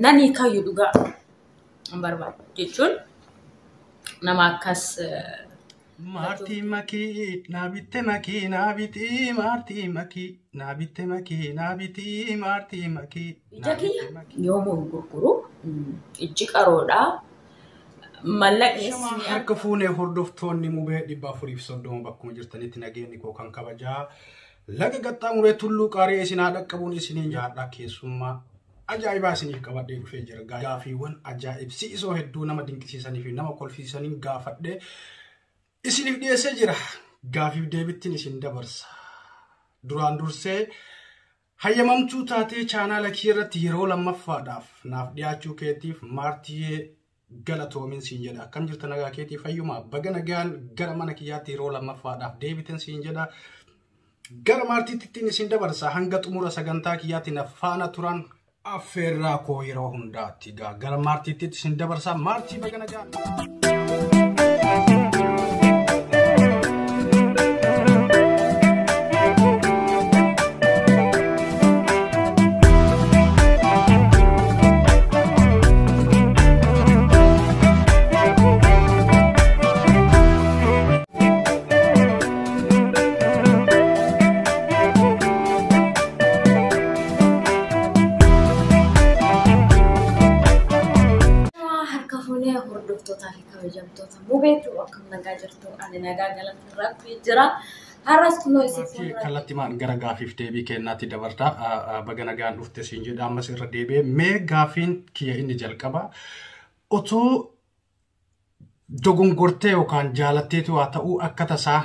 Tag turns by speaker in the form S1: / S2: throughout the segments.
S1: nani kayyuu dhugaa barbaadu jechuun nama akkas
S2: Marti maki nabitte maki nabiti marti maki nabitte maki nabiti marti maki
S1: jaki yoomuu gurguru ijji qaroodha mallaqees
S2: harka fuunee hordoftoonni mubee dhibba furiif soddoma bakkuma jirtanitti nageenyi koo kan kabajaa laga gaxxaamuree tulluu qaarii isinaa dhaqqabuun isiniin jaadhaa keessummaa ajaa'ibaa isiniif qabadhee dhufee jira gaafiiwwan ajaa'ibsiisoo hedduu nama dinqisiisanii fi nama kolfiisanii gaafadhee isinif dhiyeessee jira gaafiif deebittiin isin dabarsa duraan dursee hayyamamtuu taatee chaanaala kee irratti yeroo lammaffaadhaaf naaf dhiyaachuu keetiif maartii galatoomin siin jedha akkam jirta nagaa keetiif fayyuma baga nagaan gara mana kiyyaatti yeroo lammaffaadhaaf deebiten siin jedha gara maartiitti isin dabarsa hanga xumura sagantaa kiyyaatti na faana turan affeerraa koo yeroo hundaatti gara maartiitti isin dabarsa maartii baga nagaan
S1: jamtoota mubeetu akkam nagaa jirtu ani nagaa galatti rabbi jira har'as kunoo isin
S2: kalatti maan gara gaafiif deebii kennaatti dabarta baga nagaan dhufte siin jedha ammas irra deebi'ee mee gaafiin kiyya inni jalqaba otoo dogongortee yookaan jaalatteetu haa ta'uu akka tasaa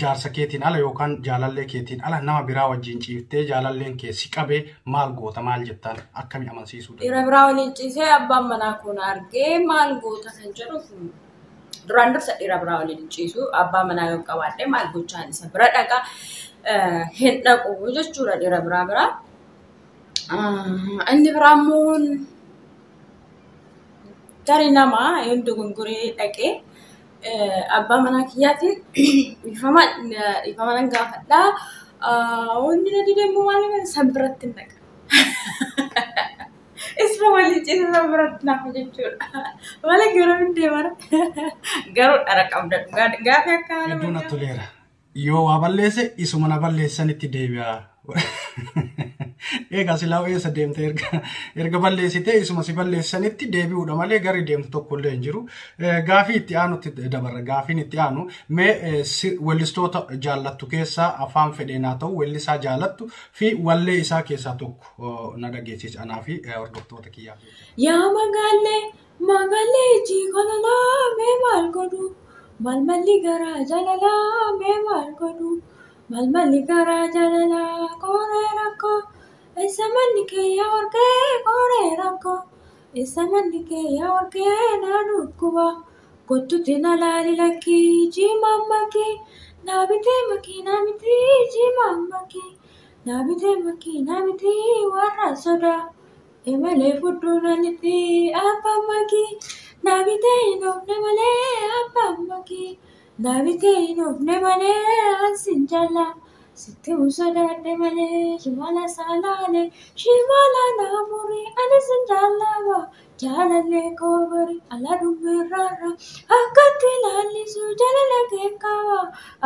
S2: jaarsa keetiin ala yookaan jaalallee keetiin ala nama biraa wajjin ciiftee jaalalleen kee si qabee maal goota maal jettaan akkami amansiisuu
S1: dhiira biraa waliin ciisee abbaan manaa kun argee maal goota kan jedhuuf duraan dursa dhiira biraa waliin ciisu abbaa manaa yoo qabaadhe maal gochaan isa bira dhaqa hin dhaqu jechuudha dhiira biraa inni biraa immoo tarii nama hin dogongoree dhaqee abbaa manaa kiyyaati ifaman gaafadhaa wanni na didemmoo maal san biratti hin dhaqa isma waliin ciisa san biratti naaf jechuudha malee garuu hin deemara garuu dhara qabda gaafi akka
S2: hedduu na toleera yoo waa balleesse isuma na balleessanitti deebi'a eega silaa eessa deemte erga balleessite isuma si balleessanitti deebi'uudha malee gari deemtu tokkollee hin jiru gaafii itti aanutti dabarra gaafiin itti aanu mee wellistoota jaallattu keessaa afaan fedheenaa ta'u wellisaa jaallattu fi wallee isaa keessaa tokko na dhageessisi anaa fi hordoftoota kiyyaa
S1: yaa magaalee jiikololaa mee maal godhu malmalli garaa jaalalaa mee maal godhu malmalli garaa jaalalaa koree rakkoo isa manni kee yaa warqee koree rakkoo isa manni kee yaa warqee na dhukkuba kottutti na laali lakkii jimammaki naabitee makii naamitii jimammaki naabitee makii naamitii warra sodaa imalee fudduu nanitti abbammaki naabitee hin oofne malee abbammaki naabitee hin oofne malee ansin jallaa sitti musodaadhe malee shimala saalaale shimala naamuri anisin jallaba jaalallee koobari ala dubbirraarra akkatti laallisu jalala keekkawa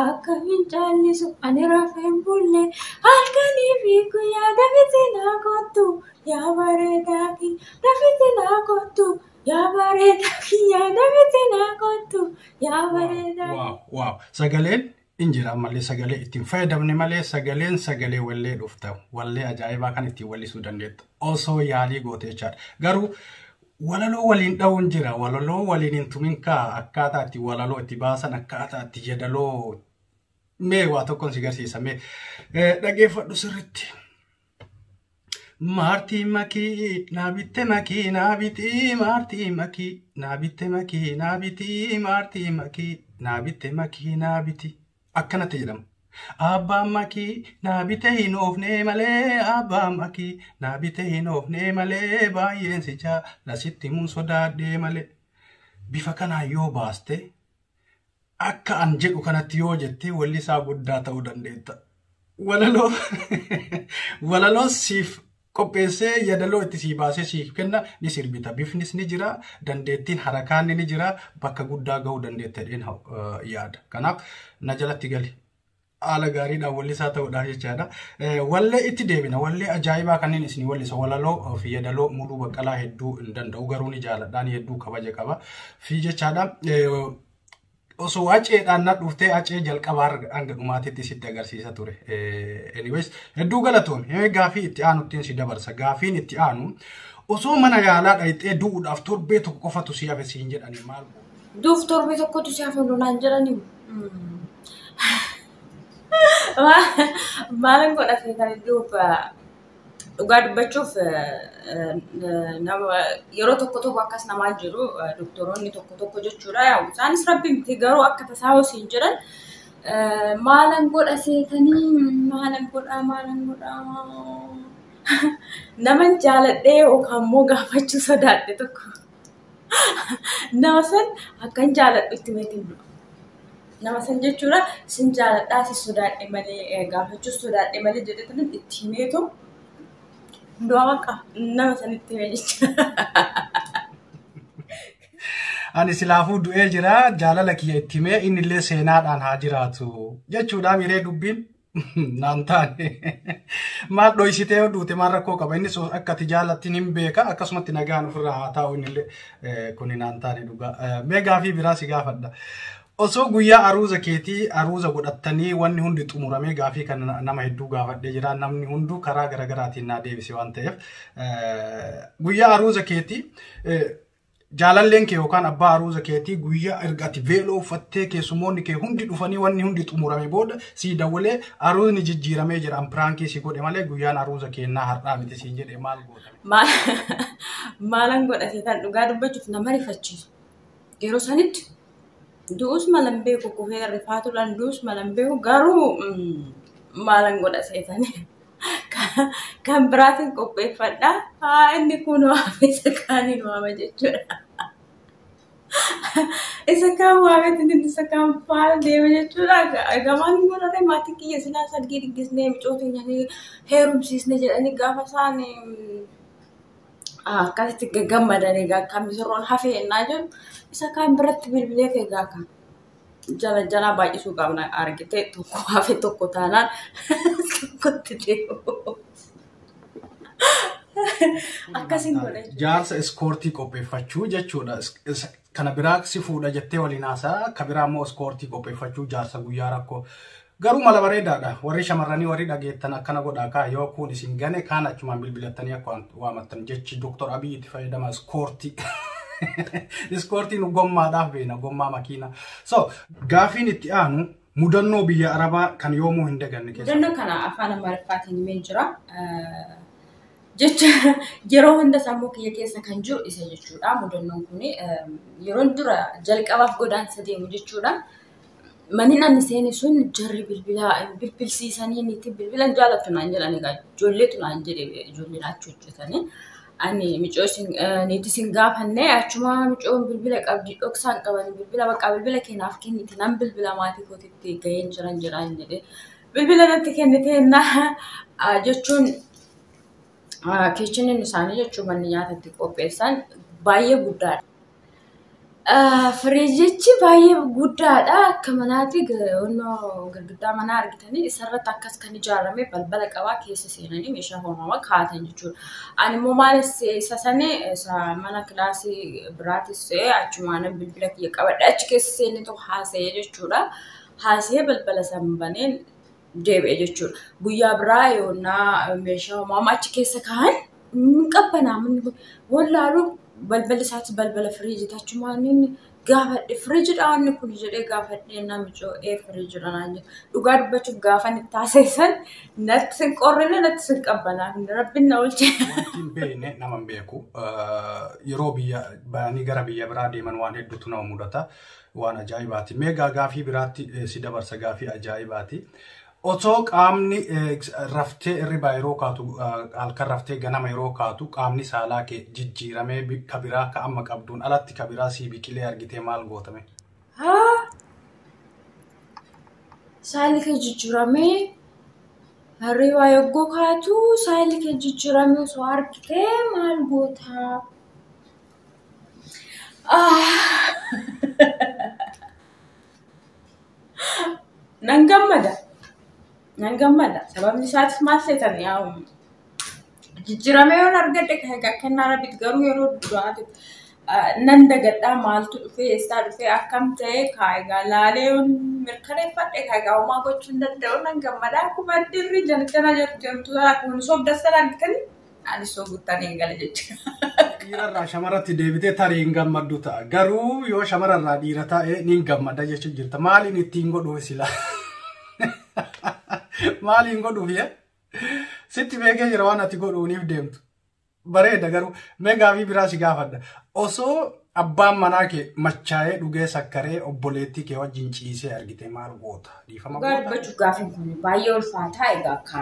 S1: akkamiin caallisu ani rafeen bulle halkanii fi guyyaa dafiti naa kottu yaa bareedaaki dafiti naa kottu yaa bareedaaki yaa dafiti naa kottu yaa bareedaaki.
S2: Waaw sagaleen injira malee sagalee ittiin fayyadamne malee sagaleen sagalee wallee dhufta wallee ajaa'ibaa kan ittiin wallisuu dandeettu osoo yaalii gootee jechaadha garuu walaloo waliin dha'uun jira walaloo waliin hin tumin kaa akkaataa itti walaloo itti baasan akkaataa itti jedaloo mee waa tokkoon si garsiisa mee dhageeffadhu sirritti. Marti maki nabitte maki nabiti marti maki nabitte maki nabiti marti maki nabitte maki nabiti akkanatti jedhama. Abbaan makii naabite hin oofne malee abbaan makii naabite hin oofne malee baay'een si jaalasitti mun sodaadhee malee bifa kanaan yoo baaste akka an jedhu kanatti yoo jette wallisaa guddaa ta'uu dandeetta. Walaloo siif qopheessee yaadaloo itti sii baasee siif kenna ni sirbita. Bifnis ni jira, dandeettiin harakaan ni jira, bakka guddaa ga'uu dandeettadheen yaada. Kanaaf na jalatti gali. Haala gaariidhaan wallisaa ta'uudhaan jechaadha. Wallee itti deebina. Wallee ajaa'ibaa kanneen isin wallisa. Walaloo fi yaadaloo Muluu Baqqalaa hedduu hin danda'u garuu ni jaaladhaan hedduu kabaja qaba. Fi jechaadha. Osoo aceedhaan na dhuftee acee jalqabaa hanga dhumaatitti sitti agarsiisa ture. Anyways, hedduu galatoon gaafii itti aanuttiin si dabarsa. Gaafiin itti aanu osoo mana yaalaa dhayxee du'uudhaaf torbee tokko qofatu si hafe siin jedhanii maal godhu?
S1: Duuf torbee tokkotu si hafe naan jedhanii. Maalan godhatee kan duuf dhugaa dubbachuuf yeroo tokko akkas namaa jiru doktoroonni tokko jechuudha. Isaanis rabbi miti garuu akka tasaa osoo hin jiran maalan godha seetanii maalan godha naman jaaladhee yookaan immoo gaafachuu sodaadhe tokko nama san akkan jaaladhu itti meetiin nama san jechuudha sin jaaladhaa si sodaadhe malee gaafachuu sodaadhe malee jedhatan itti himeetu Doaqa nama sanitti meejicha.
S2: Ani silaafuu du'ee jira jaalala kiyya itti mee inni illee seenaadhaan haa jiraatu jechuudha miree dubbiin naan taane maal dhoysitee duute maal rakkoo qaba inni akka ati jaalattiin hin beeka akkasumatti nagaan ofirraa haa taa'u inni illee kuni naan taane dhugaa mee gaafii biraa si gaafadha. Osoo guyyaa aruuza keetii aruuza godhattanii wanni hundi xumuramee gaafii kan nama hedduu gaafadhee jira namni hunduu karaa garaagaraatiin naa deebise waan ta'eef guyyaa aruuza keetii jaalalleen kee yookaan abbaa aruuza keetii guyyaa ergati veeloo uffattee keessummoonni kee hundi dhufanii wanni hundi xumurame booda si dawwalee aruuzni jijjiiramee jira pirankii si godhe malee guyyaan aruuza kennaa har'aa miti si jedhe maal godhame?
S1: Maalan godhate kan dhugaa dubbachuuf nama rifachiisu yeroo sanitti. Duus malam beeku kufee rifaatuudhaan duus malam beeku garuu maalan godha seetanii kan biraatiin qopheeffadha. Inni kun waame isa kaaniin waama jechuudha. Isa kaan waameetiin inni isa kaan faana deeme jechuudha. Gamaan godhatee maatii kiyya silaa sadgii diggisnee micoota nyanii heerumsiisne jedhanii gaafa isaan akkasitti gammadanii kan misirroon hafee ennaa jiru. Isa kaan biratti bilbilee feegaa kan jala baay'isuu qabna argite tokko hafe tokko taanaan tokkotti deemu. Akkasiin godhe.
S2: Jaarsa iskoortii qopheeffachuu jechuudha. Kana biraa si fuudha jettee waliin haasaa akka biraa immoo iskoortii qopheeffachuu jaarsa guyyaa rakkoo. Garuu mala bareedaadha. Warri shamarranii warri dhageettan akkana godhaa kaa yoo kun isin gane kaan achumaan bilbilattanii akka waamattan jechi Dr. Abiy itti fayyadama iskoortii. Iskoortiin gommaadhaaf beena gommaa makiinaa. So gaafiin itti aanu mudannoo biyya Arabaa kan yoomuu hin daganne keessa.
S1: Mudannoo kana afaan Amaariffaatiin himee jira. Jecha yeroo hunda sammuu kiyya keessa kan jiru isa jechuudha. Mudannoon kun yeroo dura jalqabaaf godaansa deemu jechuudha. Mani namni seeni sun jarri bilbilsiisanii niitiin bilbilan jaalatu naan jedhan egaa ijoolleetu naan jedhe ijoolleen achi hojjetanii ani micoosin niitii sin gaafanne achuma micoon bilbila qabdi dhoksaan qaban bilbila bakka bilbila kennaaf kenniti nan bilbila maatii kootitti gaheen jiran jedhaan jedhe bilbila natti kennite jechuun kichiniin isaanii jechuun manni nyaatatti qopheessan baay'ee guddaadha. Firiijichi baay'ee guddaadha akka manaatti gurguddaa manaa argitanii isarratti akkas kan ijaarame balbala qabaa keessa seenanii meeshaa homamaa kaa'atan jechuudha. Ani immoo maalis isa sanii mana kilaasii biraatis achumaan bilbila kiyya qabadha achi keessa seennetu haasa'ee jechuudha. Haasa'ee balbala sanbaneen deebi'e jechuudha. Guyyaa biraa yoonnaa meeshaa homamaa achi keessa kaa'an qabbanaa wallaaluu balbala isaatti balbala firiijii achumaan gaafadhe firiijiidhaan kun jedhee gaafadhe namichoo firiijiidhaan dhugaa dubbachuuf gaafa itti taasisan natti sin qorrine natti sin qabbanaa rabbiin na oolche.
S2: Wanti hin beekne nama hin beeku yeroo biyya ba'anii gara biyya biraa deeman waan hedduutu nama mudata waan ajaa'ibaati. Mee gaafii biraatti si dabarsa gaafii ajaa'ibaati. Otoo qaamni raftee irribaa yeroo kaatu halkan raftee ganama yeroo kaatu qaamni saalaa kee jijjiiramee kabiraa ka amma qabduun alatti kabiraa sii biqilee argitee maal gootame?
S1: Saalli kee jijjiiramee harri waa yoggoo kaatu saayilii kee jijjiiramee osoo argitee maal gootaa? Nan gammada. Sababni isaatis maal seetan yaa jijjiiramee yoon argadhe kennaa rabbitti garuu yeroo duraati nan dagadhaa maaltu dhufee eessaa dhufee akkam ta'e kaayigaa laalee yoon mirkaneeffadhe kaayigaa homaa gochuu hin danda'u nan gammada. Akkuma dirri jana jirtu akkuma soogdassan argitanii ani sooguttan eegala jechuudha.
S2: Dhiirarraa shamarratti deebitee tarii hin gammaddu ta'a. Garuu yoo shamararraa dhiira ta'e ni gammada jechuun jirta. Maaliin ittiin godhuu sila? Maaliin godhuuf yee? Sitti beekee jira waan ati godhuuniif deemtu. Bareeda garuu meegaa fi biraa si gaafadha. Osoo abbaan manaa kee machaa'ee dhugee sakkaree obboleettii kee wajjin ciisee argite maal goota? Dhiifama goota?
S1: Garbachuu gaafin kun baay'ee ulfaataa egaa akka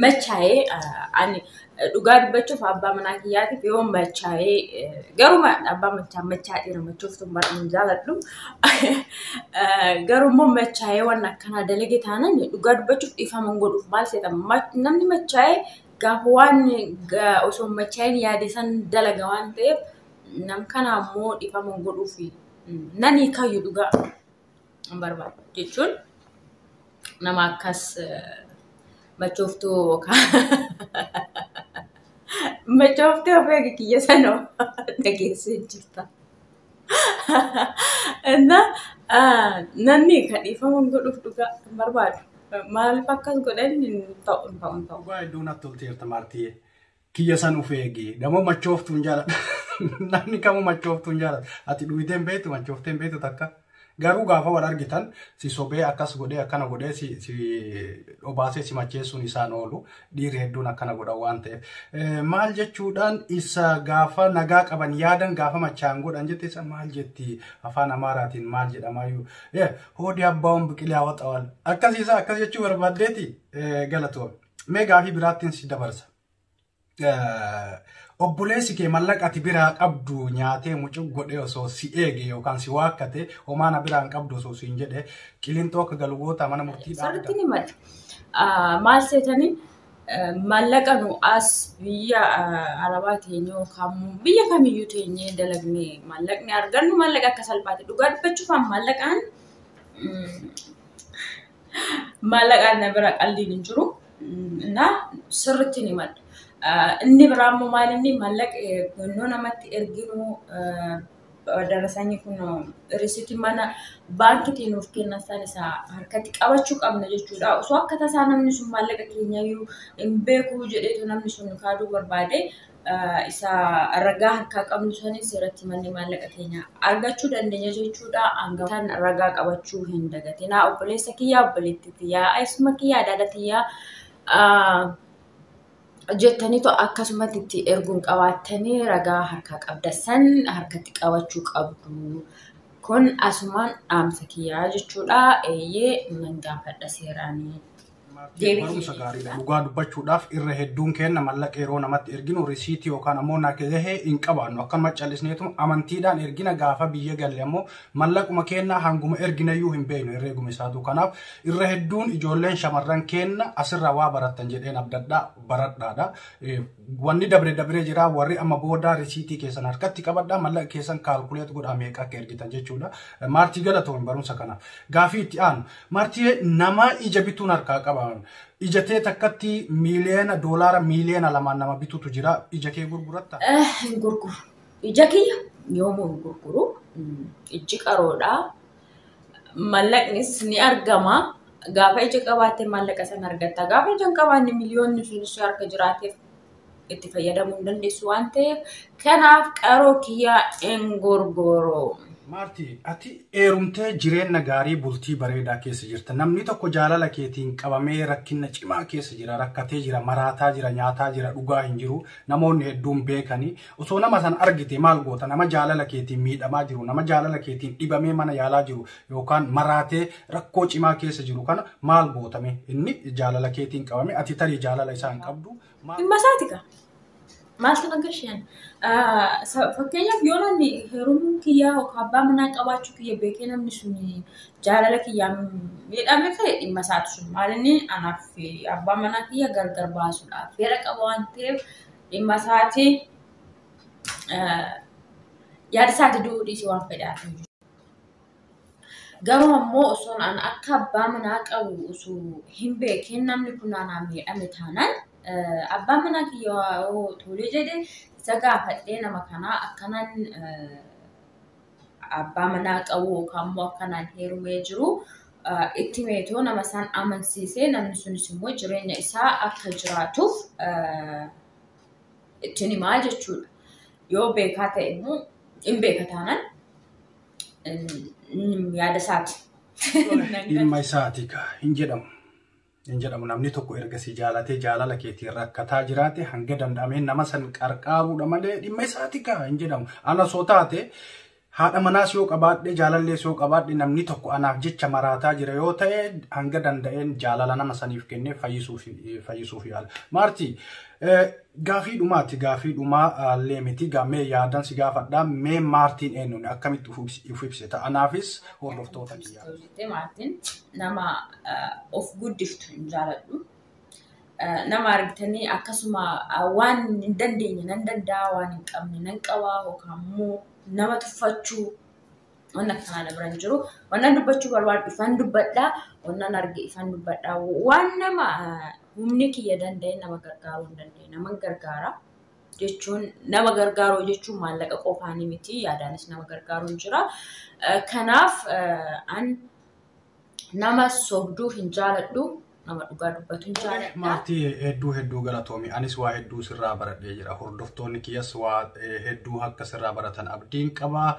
S1: machaa'ee ani dhugaa dubbachuuf abbaa manaa kiyyaatiif yoo machaa'ee garuma abbaa machaa dhiira machooftuun baay'een jaaladhu. Garuu immoo machaa'ee waan akkanaa dalage taanan dhugaa dubbachuuf dhiifama godhuuf maal seetama namni machaa'ee gaafa waan osoo machaa'een yaade san dalaga waan ta'eef nam kana ammoo dhiifama godhuuf nani kayyuu dhugaa hin barbaadu jechuun nama akkas machooftuu machooftuu ofii kiyya sanoo dhageessee jirta. Nanni kan dhiifama godhuuf dhugaa hin barbaadu. Maaliif akkas godhan hin ta'u.
S2: Dhugaa iddoo natti tolteerta maartii kiyya san ufeegi gamoo machooftuun jaalladha. Namni kamuu machooftuun jaalladha. Ati dhuyiteen beektu machoofteen beektu takka. Garuu gaafa wal argitan si sobee akkas godhee akkana godhee si obaasee si macheessuun isaan oolu dhiirri hedduun akkana godhan waan ta'eef. Maal jechuudhaan isa gaafa nagaa qaban yaadan gaafa machaan godhan jette isa maal jetti afaan Amaaraatiin maal jedhamaayyuu hoodii abbaa'uun biqilee hawwaxa wal akkasiisa akkas jechuu barbaaddeeti galatoon mee gaafii biraattiin si dabarsa. Obboleessi kee mallaqa ati biraa qabdu nyaatee mucuu godhee osoo si eege yookaan si waakkate homaana biraan qabdu osoo si hin jedhe qilintoo akka galgoota mana murtii dhaabda.
S1: Sarratti ni mala. Maal seetanii mallaqa nu as biyya Arabaa teenye yookaan biyya kamiyyuu teenye dalagnee mallaqni argannu mallaqa akka salphaate dhugaa dubbachuufaan mallaqaan na bira qalliin hin jiru. Sirritti ni mala. Inni biraammoo maalinni mallaqa gannoo namatti erginu darasanii kun risiitii mana baankiitiin nuuf kennan san isaa harkatti qabachuu qabna jechuudha. Osoo akka tasaa namni sun mallaqa keenyayyuu hin beeku jedheetu namni sun kaaduu barbaade isa ragaa harkaa qabnu sanis irratti manni maallaqa keenya argachuu dandeenya jechuudha. Hangaftaan ragaa qabachuu hin dagatinaa obboleessa kiyyaa obboleetti kiyyaa isuma kiyyaa daadha kiyyaa jettaniitu akkasumatti itti erguun qabaattanii ragaa harkaa qabdassan harkatti qabachuu qabdu. Kun asumaan dhaamsa kiyyaa jechuudha. Eeyyee nan gaafadha seeraanii.
S2: Barumsa gaariidha. Dhugaa dubbachuudhaaf irra hedduun kenna mallaqa yeroo namatti erginu risiitii yookaan ammoo naagahee hin qabaannu akkuma callisneetu amantiidhaan ergina gaafa biyya galle ammoo mallaquma kenna hanguma erginayyuu hin beeknu herreeguma isaatu. Kanaaf irra hedduun ijoolleen shamarran kenna asirra waa barattan jedheen abdadhaa baradhaadha. Wanni dabree jira warri amma booda risiitii keessan harkatti qabadhaa mallaqa keessan kaalkuleet godhaa meeqa akka ergitan jechuudha. Maartii galatoon barumsa kanaaf gaafii itti aanu maartii nama ija bituun harkaa qaba. Ijatee takkatti miliyoona doolaara miliyoona lamaan nama bituutu jira. Ija kee gurguratta?
S1: Hin gurguru. Ija kiyya yoomuu hin gurguru. Ijji qaroodha. Mallaqnis ni argama. Gaafa ija qabaattee mallaqa san argatta. Gaafa ija hin qabaanne miliyoonni sunis harka jiraateef itti fayyadamuu hin dandeessu waan ta'eef kanaaf qaroo kiyyaa hin gurguru.
S2: Maartii, ati eerumtee jireenya gaarii bultii bareedaa keessa jirta. Namni tokko jaalala keetiin qabamee rakkina cimaa keessa jira, rakkatee jira, maraataa jira, nyaataa jira, dhugaa hin jiru. Namoonni hedduun beekanii osoo nama san argite maal goota? Nama jaalala keetiin miidhamaa jiru, nama jaalala keetiin dhibamee mana yaalaa jiru yookaan maraatee rakkoo cimaa keessa jiru kana maal gootame? Inni jaalala keetiin qabame ati tarii jaalala isaa hin qabdu.
S1: Dhimma isaati kaa? Maaltu nagarsheen fakkeenyaaf yoo namni heerumuu kiyyaa yookaan abbaa manaa qabaachuu kiyya beekee namni sun jaalala kiyyaan miidhame ta'e dhimma isaati sun maalinni anaaf abbaa manaa kiyya gargar baasuudhaaf fedha qaba waan ta'eef dhimma isaati yaada isaati du'uu dhiisee waan fedhaatu. Garuu ammoo osoo an akka abbaa manaa qabu osoo hin beekin namni kun anaan miidhame taanaan abbaan manaa kiyya tolee jedhee isa gaafadhee nama kanaa akkanaan abbaa manaa qabu yookaan immoo akkanaan heerumee jiru itti meetoo nama isaan amansiisee namni sunis immoo jireenya isaa akka jiraatuuf ittiin himaa jechuudha. Yoo beekaa ta'e immoo hin beeka taanaan yaada isaati.
S2: Dhimma isaati hin jedhamu namni tokko erga si jaalatee jaalala keetiin rakkataa jiraate hanga danda'amee nama san qarqaaruudha malee dhimma isaati hin jedhamu. Ana soo taate haadha manaas yoo qabaadhe jaalallees yoo qabaadhe namni tokko anaaf jecha maraataa jira yoo ta'e hanga danda'een jaalala nama saniif kennee fayyisuuf yaala. Maartii gaafii dhumaa leemiti gaamee yaadan si gaafadhaa mee maartiin eenyuun akkamitti uf ibsita anaafis hordoftoota kiyyaa.
S1: Maartiin nama of guddiftu hin jaaladhu. Nama argitanii akkasuma waan hin dandeenye nan danda'a waan hin qabne nan qabaa yookaan immoo nama tuffachuu waan akkanaa biran jiru waan dubbachuu barbaadu ifaan dubbadhaa waan arge ifaan dubbadhaa waan nama humni kiyya danda'e nama gargaaruu hin danda'e nama gargaara jechuun nama gargaaruu jechuun maallaqa qofaanii miti yaadaanis nama gargaaruun jira. Kanaaf an nama sobduu hin jaaladhu nama dhugaa dubbatu hin jaaladha.
S2: Maartii hedduu galatoomi anis waa hedduu sirraa baradhee jira hordoftoonni kiyyas waa hedduu akka sirraa baratan abdiin qabaa.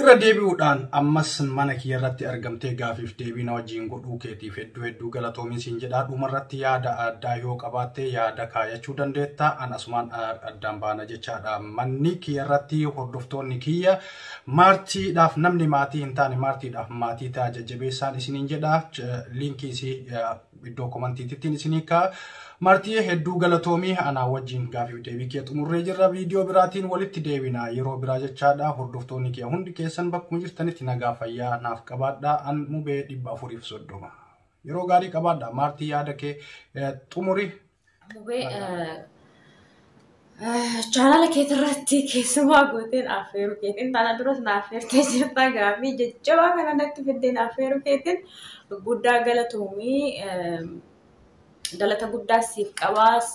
S2: Irra deebi'uudhaan ammas mana kiyya irratti argamtee gaafiif deebii na wajjin godhuu keetiif hedduu galatoomiin siin jedhaa dhumarratti yaada addaa yoo qabaatte yaada kaayachuu dandeetta an asumaan addaan baana jechaadha. Manni kiyya irratti hordoftoonni kiyya maartiidhaaf namni maatii hin taane maartiidhaaf maatii ta'a jajjabeessaan isiniin jedha liinkii isii iddoo komantiittiin isinii kaa. Maartii hedduu galatoomii anaa wajjin gaafiif deebii kee xumurree jirra viidiyoo biraatiin walitti deebina yeroo biraa jechaadha. Hordoftoonni kee hundi keessan bakkuma jirtanitti nagaa fayyaa naaf qabaadha an mubee 430 yeroo gaarii qabaadha. Maartii yaada kee xumuri.
S1: Mubee jaalala keetirratti keessumaa gooteen affeeruu keetiin tana duras na affeertee jirta gaafii jajjabaa kana natti fiddeen affeeruu keetiin guddaa galatoomii. Galata guddaa siif qabaas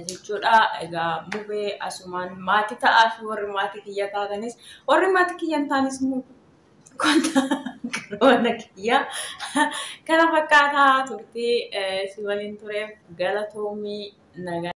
S1: jechuudha. Egaa mubee asumaan maatii ta'aa fi warri maatii kiyya taatanis warri maatii kiyya hin taanis konta qaroona kiyya kana fakkaataa turtii si waliin tureef galatoomii nagaa.